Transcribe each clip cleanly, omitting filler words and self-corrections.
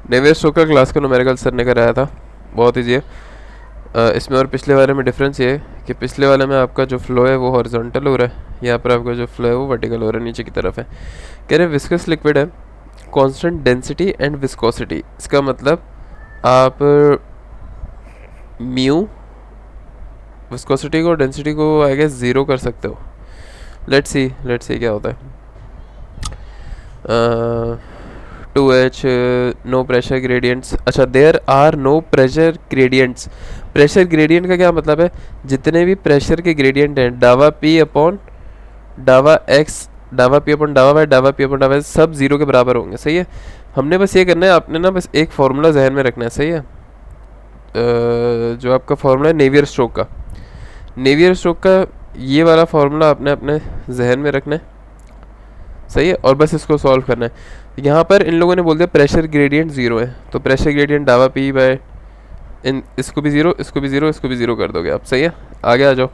Navier Stokes का class का numerical sir ने कराया था, बहुत ईजी है। इसमें और पिछले वाले में डिफरेंस ये है कि पिछले वाले में आपका जो फ्लो है वो हॉरिजॉन्टल हो रहा है, यहाँ पर आपका जो फ्लो है वो वर्टिकल हो रहा है, नीचे की तरफ है। कह रहे विस्कस लिक्विड है, कांस्टेंट डेंसिटी एंड विस्कोसिटी। इसका मतलब आप म्यू विस्कोसिटी को डेंसिटी को आई गेस ज़ीरो कर सकते हो। लेट्स सी क्या होता है। 2H no pressure gradients. अच्छा, there are no pressure gradients. Pressure gradient का क्या मतलब है? जितने भी प्रेशर के ग्रेडियंट हैं, डावा पी अपॉन डावा एक्स, डावा पी अपॉन डावा वाई, डावा पी अपॉन डावा वाई, सब जीरो के बराबर होंगे। सही है। हमने बस ये करना है, आपने ना बस एक फार्मूला जहन में रखना है। सही है। जो आपका फार्मूला है नेवियर स्टोक का, नेवियर स्टोक का ये वाला फार्मूला आपने अपने जहन में रखना है। सही है। और बस इसको सॉल्व करना है। यहाँ पर इन लोगों ने बोल दिया प्रेशर ग्रेडियंट ज़ीरो है, तो प्रेशर ग्रेडियंट डावा पी बाय इन, इसको भी ज़ीरो, इसको भी ज़ीरो, इसको भी ज़ीरो कर दोगे आप। सही है। आगे आ जाओ।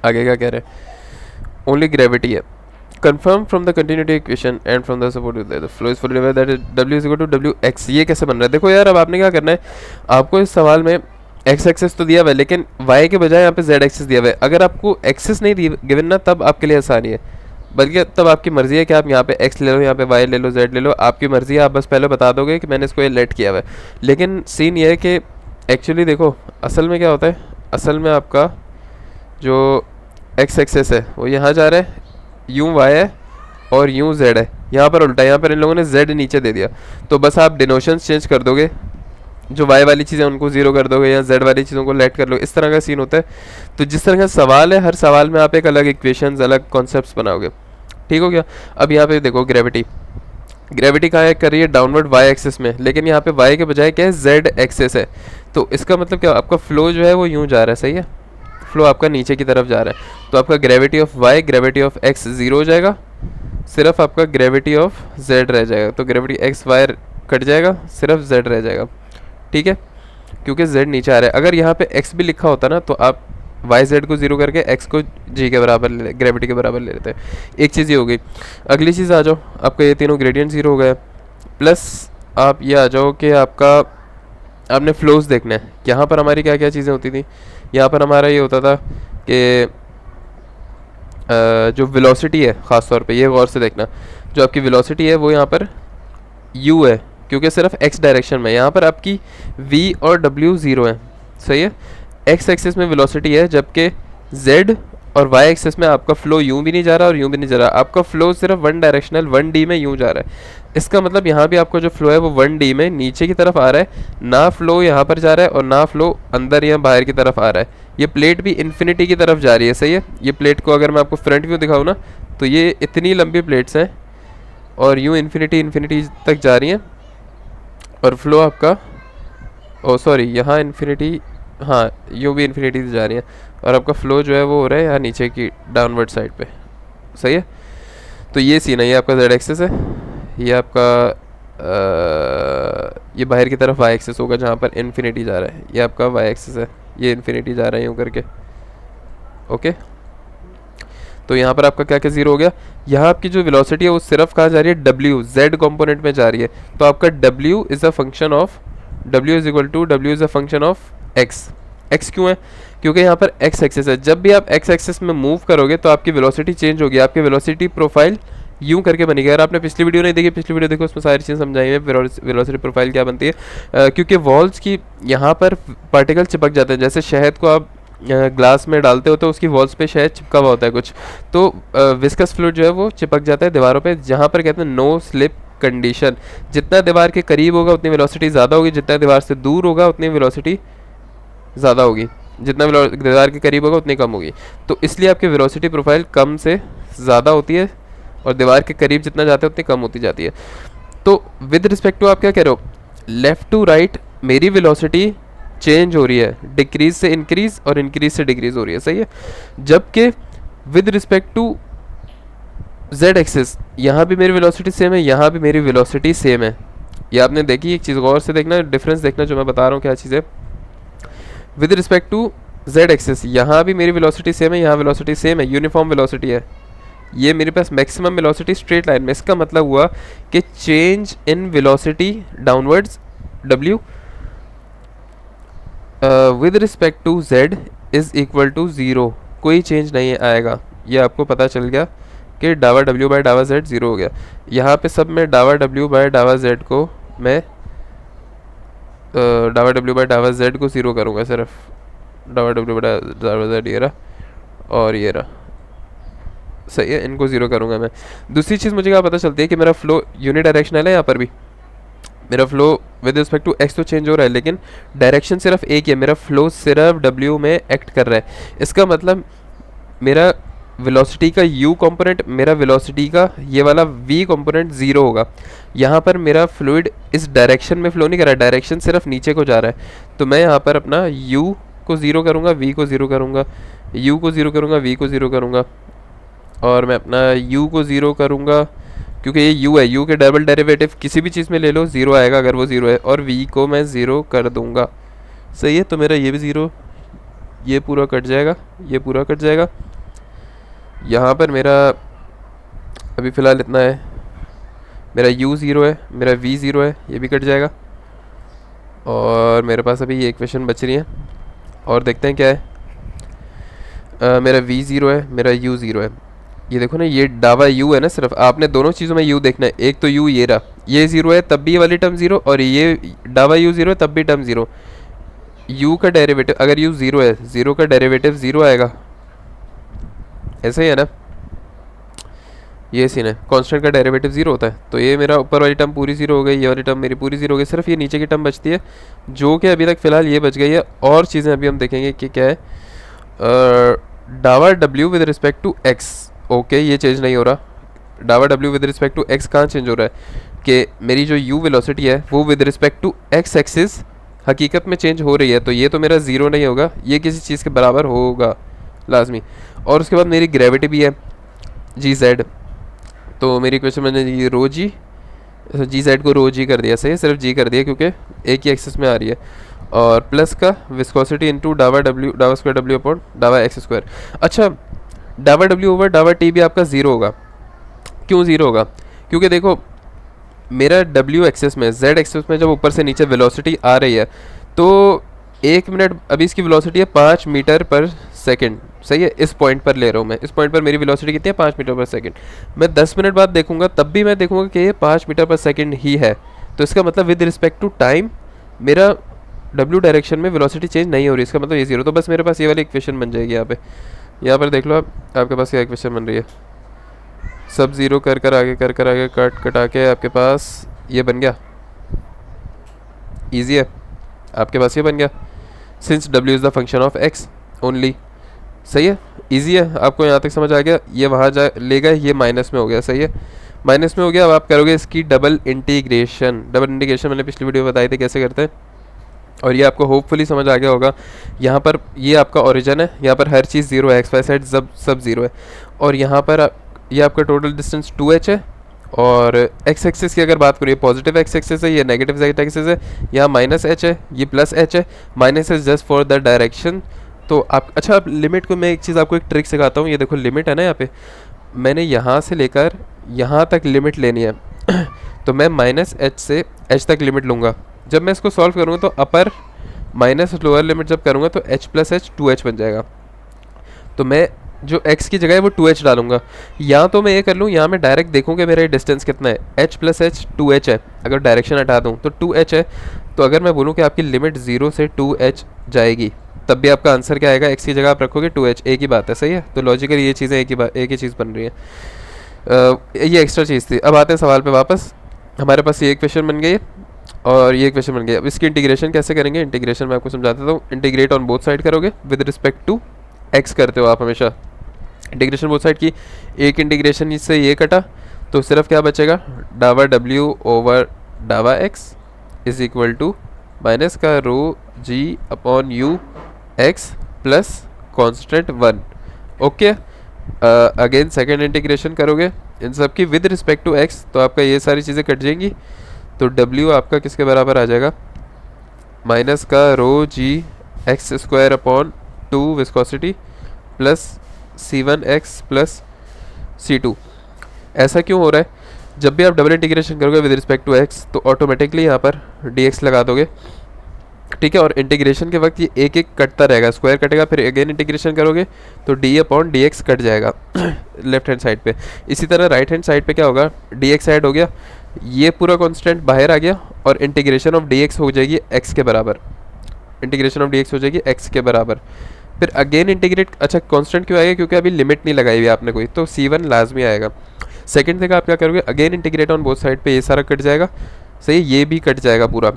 आगे क्या कह रहे हैं? ओनली ग्रेविटी है। confirm from the continuity equation and from the support the flow is fully aware that W is equal to WX। ये कैसे बन रहा है? देखो यार, अब आपने क्या करना है, आपको इस सवाल में एक्स एक्सिस तो दिया हुआ है, लेकिन वाई के बजाय यहाँ पे जेड एक्सिस दिया हुआ है। अगर आपको एक्सिस नहीं गिवन ना, तब आपके लिए आसानी है, बल्कि तब आपकी मर्जी है कि आप यहाँ पे एक्स ले लो, यहाँ पे वाई ले लो, जेड ले लो, आपकी मर्जी है। आप बस पहले बता दोगे कि मैंने इसको ये लेट किया हुआ है। लेकिन सीन ये है कि एक्चुअली देखो असल में क्या होता है, असल में आपका जो एक्स एक्सिस है वो यहाँ जा रहा है, यूँ वाई है और यूँ जेड है। यहाँ पर उल्टा, यहाँ पर इन लोगों ने जेड नीचे दे दिया, तो बस आप डिनोशंस चेंज कर दोगे, जो वाई वाली चीज़ें उनको जीरो कर दोगे या जेड वाली चीज़ों को लेट कर लो। इस तरह का सीन होता है। तो जिस तरह का सवाल है, हर सवाल में आप एक अलग इक्वेशंस, अलग कॉन्सेप्ट्स बनाओगे। ठीक हो गया। अब यहाँ पे देखो ग्रेविटी, ग्रेविटी कहाँ है कर रही है? डाउनवर्ड वाई एक्सिस में, लेकिन यहाँ पे वाई के बजाय क्या है? जेड एक्सिस है। तो इसका मतलब क्या, आपका फ्लो जो है वो यूँ जा रहा है। सही है। फ्लो आपका नीचे की तरफ जा रहा है, तो आपका gravity of Y, gravity of X zero हो जाएगा, सिर्फ आपका ग्रेविटी ऑफ जेड रह जाएगा। तो ग्रेविटी एक्स वाई कट जाएगा, सिर्फ जेड रह जाएगा। ठीक है, क्योंकि जेड नीचे आ रहा है। अगर यहाँ पे एक्स भी लिखा होता ना, तो आप वाई जेड को जीरो करके एक्स को जी के बराबर ले, ग्रेविटी के बराबर ले लेते हैं। एक चीज़ ये हो गई। अगली चीज़ आ जाओ, आपका ये तीनों ग्रेडियंट जीरो हो गया, प्लस आप ये आ जाओ कि आपका आपने फ्लोज देखना है। यहाँ पर हमारी क्या क्या चीज़ें होती थी? यहाँ पर हमारा ये होता था कि जो वेलोसिटी है, ख़ास तौर पे ये गौर से देखना, जो आपकी वेलोसिटी है वो यहाँ पर u है, क्योंकि सिर्फ x डायरेक्शन में। यहाँ पर आपकी v और w ज़ीरो है। सही है। x एक्सिस में वेलोसिटी है, जबकि z और y एक्सिस में आपका फ्लो यूँ भी नहीं जा रहा और यूँ भी नहीं जा रहा। आपका फ्लो सिर्फ वन डायरेक्शनल 1D में यूँ जा रहा है। इसका मतलब यहाँ भी आपका जो फ्लो है वो 1D में नीचे की तरफ आ रहा है, ना फ्लो यहाँ पर जा रहा है और ना फ्लो अंदर या बाहर की तरफ आ रहा है। ये प्लेट भी इन्फिनिटी की तरफ जा रही है। सही है। ये प्लेट को अगर मैं आपको फ्रंट व्यू दिखाऊँ ना, तो ये इतनी लंबी प्लेट्स हैं और यूँ इन्फिनिटी तक जा रही हैं, और फ्लो आपका, ओ सॉरी, यहाँ इन्फिनिटी, हाँ यूँ भी इन्फिनिटी जा रही है, और आपका फ्लो जो है वो हो रहा है यहाँ नीचे की डाउनवर्ड साइड पे। सही है। तो ये सीन है, ये आपका जेड एक्सिस है, ये आपका ये बाहर की तरफ वाई एक्सिस होगा जहाँ पर इन्फिनिटी जा रहा है, ये आपका वाई एक्सिस है, ये इन्फिनिटी जा रहा है यूँ करके। ओके, तो यहाँ पर आपका क्या क्या जीरो हो गया। यहाँ आपकी जो वेलोसिटी है वो सिर्फ कहाँ जा रही है? W, Z कंपोनेंट में जा रही है। तो आपका W is a function of, W is equal to, W is a function of X। X क्यों है? क्योंकि यहाँ पर X एक्सिस है। जब भी आप X एक्सिस में मूव करोगे तो आपकी वेलोसिटी चेंज होगी, आपकी वेलोसिटी प्रोफाइल यूँ करके बनेगी। अगर आपने पिछली वीडियो नहीं देखी, पिछली वीडियो देखो, उसमें सारी चीज़ें समझाई है वेलोसिटी प्रोफाइल क्या बनती है। क्योंकि वॉल्स की यहाँ पर पार्टिकल चिपक जाते हैं, जैसे शहद को आप ग्लास में डालते हो तो उसकी वॉल्स पे शायद चिपका हुआ होता है कुछ, तो विस्कस फ्लूइड जो है वो चिपक जाता है दीवारों पे, जहाँ पर कहते हैं नो स्लिप कंडीशन। जितना दीवार के करीब होगा उतनी वेलोसिटी ज़्यादा होगी, जितना दीवार से दूर होगा उतनी वेलोसिटी ज़्यादा होगी, जितना दीवार के करीब होगा उतनी कम होगी। तो इसलिए आपकी वेलोसिटी प्रोफाइल कम से ज़्यादा होती है और दीवार के करीब जितना जाते हैं उतनी कम होती जाती है। तो विद रिस्पेक्ट टू आप क्या कह रहे हो? लेफ़्ट टू राइट मेरी वेलोसिटी चेंज हो रही है, डिक्रीज से इंक्रीज और इंक्रीज से डिक्रीज हो रही है। सही है। जबकि with respect to Z axis यहाँ भी मेरी वेलोसिटी सेम है, यहाँ भी मेरी वेलोसिटी सेम है। ये आपने देखी, एक चीज़ गौर से देखना, डिफरेंस देखना जो मैं बता रहा हूँ क्या चीज़ है। With respect to Z axis यहाँ भी मेरी वेलोसिटी सेम है, यहाँ वेलोसिटी सेम है, यूनिफॉर्म वेलोसिटी है। ये मेरे पास मैक्सिमम वेलोसिटी स्ट्रेट लाइन में, इसका मतलब हुआ कि change in velocity downwards w with respect to z is equal to 0, कोई चेंज नहीं आएगा। ये आपको पता चल गया कि डावा w बाय डावा z 0 हो गया। यहाँ पे सब में डावा w बाय डावा z को मैं डावा w बाय डावा z को 0 करूँगा, सिर्फ डावा w बाय डावा z ये रहा और ये रहा, सही है, इनको 0 करूँगा मैं। दूसरी चीज़ मुझे क्या पता चलती है कि मेरा फ्लो यूनिडायरेक्शनल है। यहाँ पर भी मेरा flow with respect to X तो चेंज हो रहा है, लेकिन डायरेक्शन सिर्फ एक ही है, मेरा फ्लो सिर्फ w में एक्ट कर रहा है। इसका मतलब मेरा वेलोसिटी का u कंपोनेंट, मेरा वेलोसिटी का ये वाला v कंपोनेंट 0 होगा। यहाँ पर मेरा फ्लूइड इस डायरेक्शन में फ्लो नहीं कर रहा है, डायरेक्शन सिर्फ नीचे को जा रहा है। तो मैं यहाँ पर अपना u को 0 करूँगा, v को 0 करूँगा, u को 0 करूँगा, v को 0 करूँगा, और मैं अपना u को 0 करूँगा क्योंकि ये u है, u के डबल डेरिवेटिव किसी भी चीज़ में ले लो 0 आएगा अगर वो 0 है, और v को मैं 0 कर दूँगा। सही है, तो मेरा ये भी 0, ये पूरा कट जाएगा, ये पूरा कट जाएगा। यहाँ पर मेरा अभी फ़िलहाल इतना है, मेरा u 0 है, मेरा v 0 है, ये भी कट जाएगा, और मेरे पास अभी ये इक्वेशन बच रही है और देखते हैं क्या है। मेरा v 0 है, मेरा u 0 है। ये देखो ना, ये डावा u है ना, सिर्फ आपने दोनों चीज़ों में u देखना है। एक तो u ये रहा, ये 0 है तब भी ये वाली टर्म 0, और ये डावा u 0 है तब भी टर्म 0। u का डेरिवेटिव अगर u 0 है, 0 का डेरिवेटिव 0 आएगा, ऐसे ही है ना, ये सीन है, कांस्टेंट का डेरिवेटिव 0 होता है। तो ये मेरा ऊपर वाली टर्म पूरी 0 हो गई, ये वाली टर्म मेरी पूरी 0 हो गई, सिर्फ ये नीचे की टर्म बचती है जो कि अभी तक फ़िलहाल ये बच गई है। और चीज़ें अभी हम देखेंगे कि क्या है। डावा w with respect to x, okay, ये चेंज नहीं हो रहा। डावा w with respect to x कहाँ चेंज हो रहा है कि मेरी जो u वेलोसिटी है वो with respect to x axis हकीकत में चेंज हो रही है। तो ये तो मेरा 0 नहीं होगा, ये किसी चीज़ के बराबर होगा लाजमी। और उसके बाद मेरी ग्रेविटी भी है gz, तो मेरी इक्वेशन मैंने ये रो जी gz को रो g कर दिया, सही है, सिर्फ g कर दिया क्योंकि एक ही एक्सिस में आ रही है, और प्लस का विस्कोसिटी इंटू डावा w, डावा स्क्वायर w अपॉन डावा एक्स स्क्वायर। अच्छा, डावा w ओवर डावा t भी आपका 0 होगा। क्यों 0 होगा? क्योंकि देखो मेरा w एक्सिस में, z एक्सिस में जब ऊपर से नीचे वेलोसिटी आ रही है तो 1 मिनट, अभी इसकी वेलोसिटी है 5 मीटर पर सेकंड, सही है, इस पॉइंट पर ले रहा हूँ मैं, इस पॉइंट पर मेरी वेलोसिटी कितनी है 5 मीटर पर सेकंड। मैं 10 मिनट बाद देखूंगा तब भी मैं देखूंगा कि ये 5 मीटर पर सेकंड ही है। तो इसका मतलब विद रिस्पेक्ट टू टाइम मेरा w डायरेक्शन में वेलोसिटी चेंज नहीं हो रही, इसका मतलब ये 0। तो बस मेरे पास ये वाली इक्वेशन बन जाएगी। यहाँ पर देख लो आप, आपके पास क्या इक्वेशन बन रही है, सब 0 कर आगे कट कटा के आपके पास ये बन गया, ईजी है, आपके पास ये बन गया, since w is the function of x only, सही है, इजी है, आपको यहाँ तक समझ आ गया। ये वहाँ जा ले गए, ये माइनस में हो गया, सही है, माइनस में हो गया। अब आप करोगे इसकी डबल इंटीग्रेशन मैंने पिछली वीडियो बताई थी कैसे करते हैं, और ये आपको होपफुली समझ आ गया होगा। यहाँ पर ये आपका ओरिजिन है, यहाँ पर हर चीज़ 0 है, एक्स वाई साइड सब 0 है, और यहाँ पर ये आपका टोटल डिस्टेंस 2h है, और एक्स एक्सिस की अगर बात करिए पॉजिटिव एक्स एक्सिस है, ये नेगेटिव एक्स एक्सिस है, यहाँ माइनस h है, ये प्लस h है, minus is just for the direction. तो आप अच्छा, आप लिमिट को, मैं एक चीज़ आपको एक ट्रिक सिखाता हूँ। ये देखो लिमिट है ना, यहाँ पे मैंने यहाँ से लेकर यहाँ तक लिमिट लेनी है तो मैं माइनस h से h तक लिमिट लूँगा। जब मैं इसको सॉल्व करूँगा तो अपर माइनस लोअर लिमिट जब करूँगा तो h प्लस h 2h बन जाएगा। तो मैं जो x की जगह है वो 2h डालूंगा। या तो मैं ये कर लूँ, यहाँ मैं डायरेक्ट देखूँ कि मेरा डिस्टेंस कितना है, h प्लस h 2h है, अगर डायरेक्शन हटा दूँ तो 2h है। तो अगर मैं बोलूँ कि आपकी लिमिट 0 से 2h जाएगी, तब भी आपका आंसर क्या आएगा, x की जगह आप रखोगे 2h, एक ही बात है, सही है। तो लॉजिकली ये चीज़ें एक ही चीज़ बन रही है। ये एक्स्ट्रा चीज़ थी। अब आते हैं सवाल पे वापस। हमारे पास ये इक्वेशन बन गई है और ये इक्वेशन बन गई। अब इसकी इंटीग्रेशन कैसे करेंगे, इंटीग्रेशन मैं आपको समझा देता हूँ। इंटीग्रेट ऑन बोथ साइड करोगे, विद रिस्पेक्ट टू x करते हो आप हमेशा इंटीग्रेशन बोथ साइड की। एक इंटीग्रेशन इससे ये कटा तो सिर्फ क्या बचेगा, डावा w ओवर डावा x is equal to minus का rho g upon u x plus constant 1। Okay, again second integration करोगे इन सब की विद रिस्पेक्ट टू x, तो आपका ये सारी चीज़ें कट जाएंगी। तो w आपका किसके बराबर आ जाएगा, माइनस का rho g x square upon 2 viscosity plus c1x plus C2। ऐसा क्यों हो रहा है? जब भी आप डबल इंटीग्रेशन करोगे विद रिस्पेक्ट टू x तो ऑटोमेटिकली यहाँ पर dx लगा दोगे, ठीक है। और इंटीग्रेशन के वक्त ये एक एक कटता रहेगा, स्क्वायर कटेगा, फिर अगेन इंटीग्रेशन करोगे तो D upon D x cut जाएगा लेफ्ट हैंड साइड पे। इसी तरह राइट हैंड साइड पे क्या होगा, डी एक्स ऐड हो गया, ये पूरा कांस्टेंट बाहर आ गया और इंटीग्रेशन ऑफ डी एक्स हो जाएगी एक्स के बराबर, इंटीग्रेशन ऑफ डी एक्स हो जाएगी एक्स के बराबर। फिर अगेन इंटीग्रेट, अच्छा कांस्टेंट क्यों आएगा, क्योंकि अभी लिमिट नहीं लगाई हुई आपने कोई, तो C1 लाजमी आएगा। सेकंड थिंग आप क्या करोगे, again integrate on both side पे, ये सारा कट जाएगा, सही, ये भी कट जाएगा पूरा।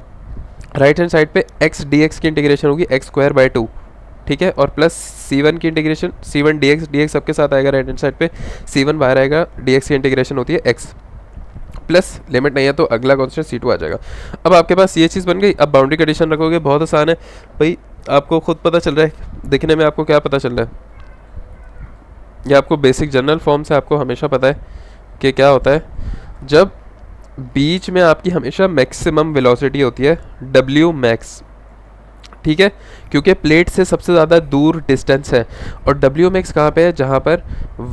राइट हैंड साइड पे x dx की इंटीग्रेशन होगी x² 2, ठीक है, और प्लस C1 की इंटीग्रेशन C1 dx सबके साथ आएगा राइट हैंड साइड पे, C1 बाहर आएगा, dx की इंटीग्रेशन होती है x, प्लस लिमिट नहीं है तो अगला कॉन्स्टेंट C2 आ जाएगा। अब आपके पास ये चीज़ बन गई। अब बाउंड्री कंडीशन रखोगे, बहुत आसान है भाई, आपको खुद पता चल रहा है, दिखने में आपको क्या पता चल रहा है, ये आपको बेसिक जनरल फॉर्म से आपको हमेशा पता है कि क्या होता है जब बीच में आपकी हमेशा मैक्सिमम वेलोसिटी होती है W मैक्स, ठीक है, क्योंकि प्लेट से सबसे ज़्यादा दूर डिस्टेंस है। और W मैक्स कहाँ पे है, जहाँ पर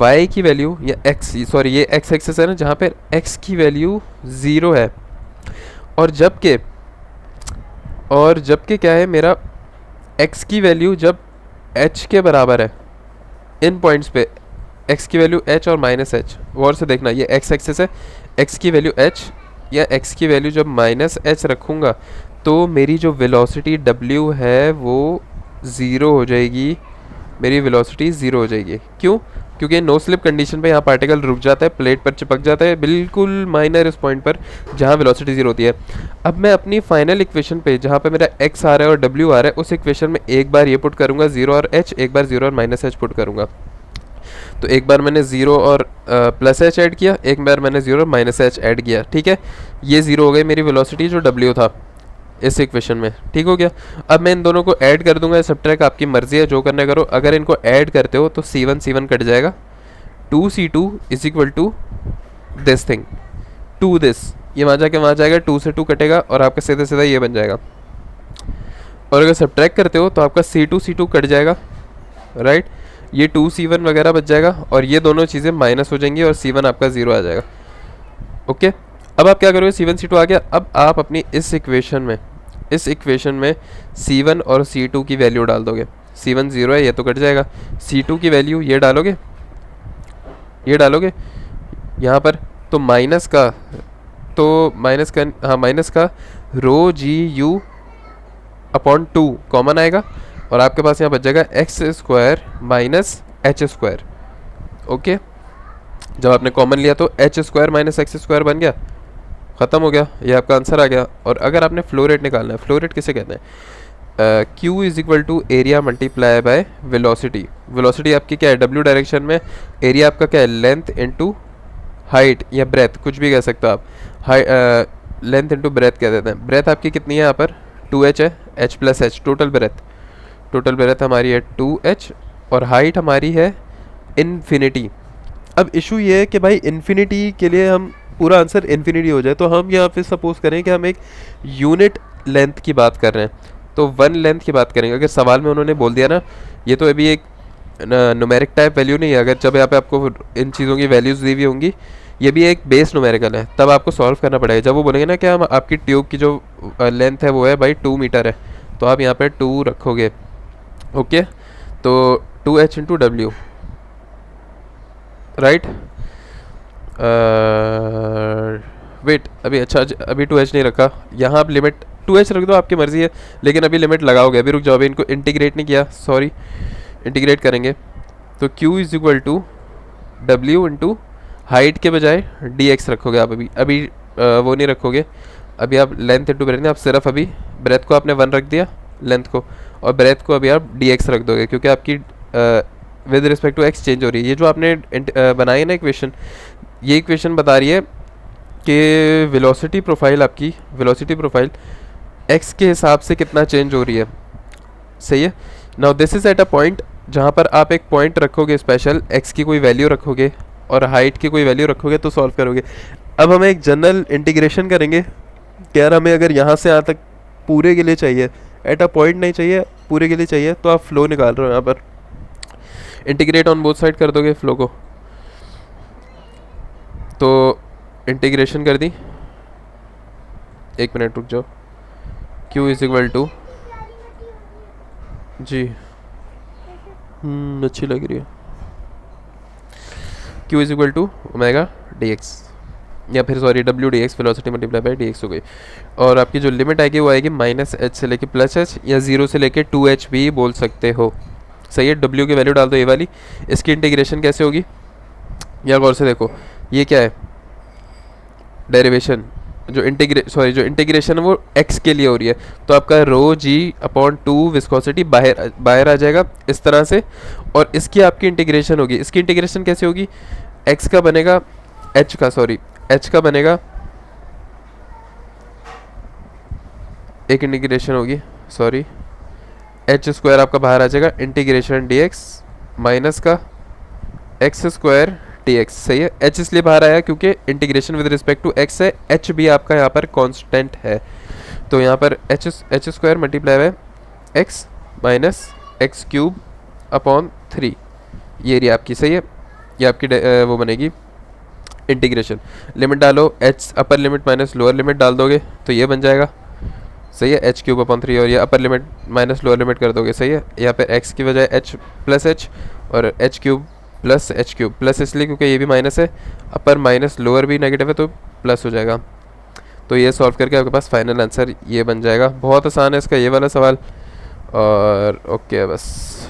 y की वैल्यू या x, सॉरी ये x एक्सिस है ना, जहाँ पर x की वैल्यू 0 है। और जबकि क्या है, मेरा x की वैल्यू जब h के बराबर है, इन पॉइंट्स पे x की वैल्यू h और माइनस h, गौर से देखना, ये x एक्सिस है, x की वैल्यू h या x की वैल्यू जब माइनस h रखूँगा तो मेरी जो वेलोसिटी w है वो ज़ीरो हो जाएगी, मेरी वेलोसिटी ज़ीरो हो जाएगी। क्यों? क्योंकि नो स्लिप कंडीशन पे यहाँ पार्टिकल रुक जाता है, प्लेट पर चिपक जाता है, बिल्कुल माइनर इस पॉइंट पर जहाँ वेलोसिटी ज़ीरो होती है। अब मैं अपनी फाइनल इक्वेशन पे जहाँ पे मेरा x आ रहा है और w आ रहा है, उस इक्वेशन में एक बार ये पुट करूँगा 0 और h, एक बार 0 और माइनस h पुट करूँगा। तो एक बार मैंने 0 और प्लस h ऐड किया, एक बार मैंने 0 और माइनस h ऐड किया, ठीक है, ये 0 हो गई मेरी वेलोसिटी जो w था इस इक्वेशन में, ठीक हो गया। अब मैं इन दोनों को ऐड कर दूंगा, सब्ट्रैक्ट आपकी मर्जी है, जो करने करो। अगर इनको ऐड करते हो तो C1 कट जाएगा, 2C2 is equal to this thing, to this, ये वहाँ जाके वहाँ जाएगा, 2 से 2 कटेगा और आपका सीधा सीधा ये बन जाएगा। और अगर सब्ट्रैक्ट करते हो तो आपका C2 कट जाएगा, राइट, ये 2C1 वगैरह बच जाएगा और ये दोनों चीज़ें माइनस हो जाएंगी और C1 आपका 0 आ जाएगा। ओके, अब आप क्या करोगे, C1 C2 आ गया। अब आप अपनी इस इक्वेशन में C1 और C2 की वैल्यू डाल दोगे। C1 0 है, ये तो कट जाएगा। C2 की वैल्यू ये डालोगे यहाँ पर, तो माइनस का रो जी यू अपॉन 2 कॉमन आएगा और आपके पास यहाँ बच जाएगा x² माइनस h²। ओके, जब आपने कॉमन लिया तो h² माइनस x² बन गया, ख़त्म हो गया, ये आपका आंसर आ गया। और अगर आपने फ्लो रेट निकालना है, फ्लो रेट किसे कहते हैं, Q is equal to area multiply by velocity. Velocity आपकी क्या है, W डायरेक्शन में, एरिया आपका क्या है, लेंथ इनटू हाइट या ब्रेथ, कुछ भी कह सकते हो आप, लेंथ इनटू ब्रेथ कह देते हैं। ब्रेथ आपकी कितनी है यहाँ पर, 2h है, h plus h, total breadth हमारी है 2h और हाइट हमारी है इन्फिनिटी। अब इशू ये है कि भाई इन्फिनिटी के लिए हम पूरा आंसर इन्फिनिटी हो जाए, तो हम यहाँ पे सपोज करें कि हम एक यूनिट लेंथ की बात कर रहे हैं, तो 1 लेंथ की बात करेंगे। अगर सवाल में उन्होंने बोल दिया ना, ये तो अभी एक न्यूमेरिक टाइप वैल्यू नहीं है, अगर जब यहाँ पे आपको इन चीज़ों की वैल्यूज़ दी हुई होंगी, ये भी एक बेस न्यूमेरिकल है, तब आपको सॉल्व करना पड़ेगा। जब वो बोलेंगे ना कि हम आपकी ट्यूब की जो लेंथ है वो है भाई 2 मीटर है, तो आप यहाँ पर 2 रखोगे। ओके, तो 2h into W, right, wait, अभी 2h नहीं रखा, यहाँ आप लिमिट 2h रख दो, आपकी मर्जी है, लेकिन अभी लिमिट लगाओगे, अभी रुक जाओ, अभी इनको इंटीग्रेट नहीं किया, सॉरी, इंटीग्रेट करेंगे। तो Q is equal to W into height के बजाय dx रखोगे आप, अभी वो नहीं रखोगे, अभी आप लेंथ इंटू ब्रेथ नहीं, आप सिर्फ अभी ब्रेथ को आपने 1 रख दिया, लेंथ को, और ब्रेथ को अभी आप dx रख दोगे, क्योंकि आपकी with respect to x change हो रही है। ये जो आपने बनाई है ना इक्वेशन, ये इक्वेशन बता रही है कि वेलोसिटी प्रोफाइल x के हिसाब से कितना चेंज हो रही है, सही है। Now this is at a point जहाँ पर आप एक पॉइंट रखोगे स्पेशल, x की कोई वैल्यू रखोगे और हाइट की कोई वैल्यू रखोगे तो सॉल्व करोगे। अब हम एक जनरल इंटीग्रेशन करेंगे कि यार हमें अगर यहाँ से यहाँ तक पूरे के लिए चाहिए, एट अ पॉइंट नहीं चाहिए, पूरे के लिए चाहिए, तो आप फ्लो निकाल रहे हो, यहाँ पर इंटीग्रेट ऑन बोथ साइड कर दोगे फ्लो को। तो इंटीग्रेशन कर दी, एक मिनट रुक जाओ, q इज इक्वल टू, जी अच्छी लग रही है, q is equal to omega D X, या फिर sorry W D X velocity multiply by D X हो गई। और आपकी जो लिमिट आएगी वो आएगी माइनस एच से लेके प्लस एच, या जीरो से लेके 2h भी बोल सकते हो। सही है, डब्ल्यू की वैल्यू डाल दो ये वाली। इसकी इंटीग्रेशन कैसे होगी, या गौर से देखो, ये क्या है, डेरिवेशन, जो इंटीग्रेशन है वो x के लिए हो रही है, तो आपका रो जी अपॉन 2 विस्कोसिटी बाहर आ जाएगा इस तरह से, और इसकी आपकी इंटीग्रेशन होगी। इसकी इंटीग्रेशन कैसे होगी, x का बनेगा h का बनेगा, एक इंटीग्रेशन होगी, सॉरी एच स्क्वायर आपका बाहर आ जाएगा, इंटीग्रेशन डी एक्स माइनस का एक्स स्क्वायर डी एक्स। सही है, एच इसलिए बाहर आया क्योंकि integration with respect to X है, एच भी आपका यहाँ पर कांस्टेंट है, तो यहाँ पर H square multiply by X minus X cube upon 3, ये एरिया आपकी। सही है, ये आपकी वो बनेगी इंटीग्रेशन। लिमिट डालो, H upper limit minus lower limit डाल दोगे तो ये बन जाएगा। सही है, एच क्यूब अपॉन 3, और ये upper limit minus lower limit कर दोगे। सही है, यहाँ पे एक्स की बजाय एच प्लस एच, और H cube plus H cube, plus इसलिए क्योंकि ये भी माइनस है, अपर माइनस लोअर भी नेगेटिव है तो प्लस हो जाएगा। तो ये सॉल्व करके आपके पास फाइनल आंसर ये बन जाएगा। बहुत आसान है इसका ये वाला सवाल, और ओके बस।